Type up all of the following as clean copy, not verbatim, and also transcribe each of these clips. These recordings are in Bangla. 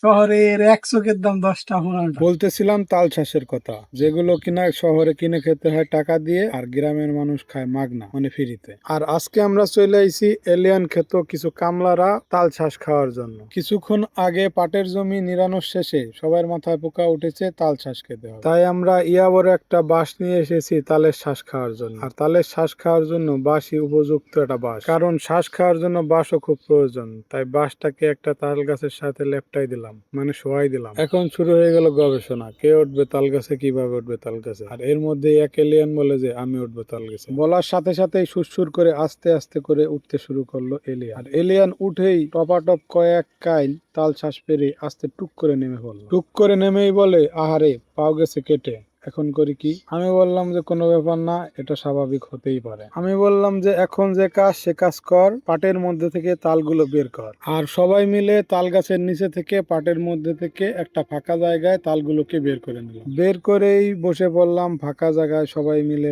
শহরের এক চোখের দাম 10টা পনেরোটা। বলতেছিলাম তাল চাষের কথা, যেগুলো কিনা শহরে কিনে খেতে হয় টাকা দিয়ে, আর গ্রামের মানুষ খায় মাগনা, মানে ফ্রিতে। আর আজকে আমরা চলে আইছি এলিয়ান ক্ষেত কিছু কামলারা তাল চাষ খাওয়ার জন্য। কিছুক্ষণ আগে পাটের জমি নিরানোর শেষে সবার মাথায় পোকা উঠেছে তাল চাষ খেতে হবে, তাই আমরা বড় একটা বাঁশ নিয়ে এসেছি তালের শ্বাস খাওয়ার জন্য। আর তালের শ্বাস খাওয়ার জন্য বাঁশই উপযুক্ত একটা বাঁশ, কারণ শ্বাস খাওয়ার জন্য বাঁশও খুব প্রয়োজন। তাই বাঁশটাকে একটা তাল গাছের সাথে লেপটাই দিলাম, মানে শোয়াই দিলাম। এখন শুরু হয়ে গেল গবেষণা, কে উঠবে তাল গাছে, কিভাবে উঠবে তাল গাছে। আর এর মধ্যে এক এলিয়ান বলে যে আমি উঠবো তাল গাছে। বলার সাথে সাথেই সুরসুর করে আস্তে আস্তে করে উঠতে শুরু করলো এলিয়ান। আর এলিয়ান উঠেই টপাটপ কয়েক কাইল তাল শ্বাস পেরে আস্তে টুক করে নেমে পড়লো। টুক করে নেমেই বলে, আহারে পাও গেছে কেটে, এখন করি কি? আমি বললাম যে কোনো ব্যাপার না, এটা স্বাভাবিক হতেই পারে। আমি বললাম যে এখন যে কাজ সে কাজ কর, পাটের মধ্যে থেকে তালগুলো বের কর। আর সবাই মিলে তাল গাছের নিচে থেকে পাটের মধ্যে থেকে একটা ফাঁকা জায়গায় তালগুলোকে বের করে নিলাম। বের করেই বসে পড়লাম ফাঁকা জায়গায় সবাই মিলে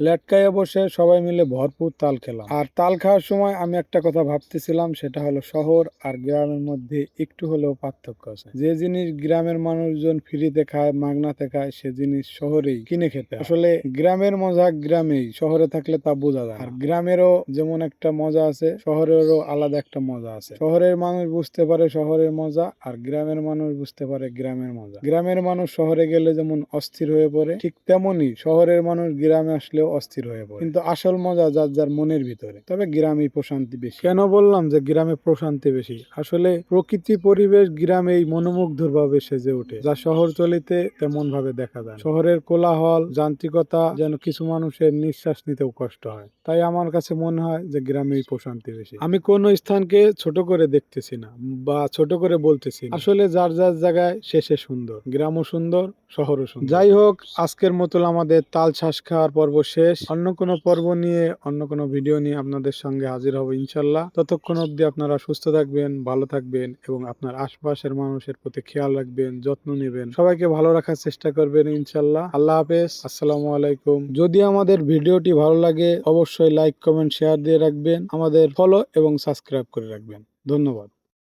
লেটকাইয়া বসে সবাই মিলে ভরপুর তাল খেলাম। আর তাল খাওয়ার সময় আমি একটা কথা ভাবতেছিলাম, সেটা হলো শহর আর গ্রামের মধ্যে একটু হলেও পার্থক্য আছে। যে জিনিস গ্রামের মানুষজন ফ্রিতে খায়, মাগনাতে খায়, সে জিনিস শহরেই কিনে খেতে হয়। আসলে গ্রামের মজা গ্রামেই, শহরে থাকলে তা বোঝা যায়। আর গ্রামেরও যেমন একটা মজা আছে, শহরেরও আলাদা একটা মজা আছে। শহরের মানুষ বুঝতে পারে শহরের মজা, আর গ্রামের মানুষ বুঝতে পারে গ্রামের মজা। গ্রামের মানুষ শহরে গেলে যেমন অস্থির হয়ে পড়ে, ঠিক তেমনি শহরের মানুষ গ্রামে আসলেও অস্থির হয়ে পড়ে। কিন্তু আসল মজা যার যার মনের ভিতরে। তবে গ্রামেই প্রশান্তি বেশি। কেন বললাম যে গ্রামে প্রশান্তি বেশি? আসলে প্রকৃতি পরিবেশ গ্রামেই মনোমুগ্ধর ভাবে সেজে ওঠে, যা শহর চলিতে তেমন ভাবে দেখা যায় না। শহরের কোলাহল, যান্ত্রিকতা যেন কিছু মানুষের নিঃশ্বাস নিতেও কষ্ট হয়। তাই আমার কাছে মনে হয় যে গ্রামেই প্রশান্তি বেশি। আমি কোনো স্থানকে ছোট করে দেখতেছি না বা ছোট করে বলতেছি না। আসলে যার যার জায়গায় শেষে সুন্দর, গ্রামও সুন্দর, শহরও সুন্দর। যাই হোক, আজকের মতো আমাদের তাল শ্বাস খাওয়ার পর্ব শেষ। অন্য কোনো পর্ব নিয়ে, অন্য কোনো ভিডিও নিয়ে আপনাদের সঙ্গে হাজির হব ইনশাল্লাহ। ততক্ষণ অবধি আপনারা সুস্থ থাকবেন, ভালো থাকবেন এবং আপনার আশপাশের মানুষের প্রতি খেয়াল রাখবেন, যত্ন নেবেন, সবাইকে ভালো রাখার চেষ্টা করবেন ইনশাল্লাহ। আল্লাহ হাফেজ, আসসালামু আলাইকুম। যদি আমাদের ভিডিওটি ভালো লাগে অবশ্যই লাইক, কমেন্ট, শেয়ার দিয়ে রাখবেন। আমাদের ফলো এবং সাবস্ক্রাইব করে রাখবেন। ধন্যবাদ।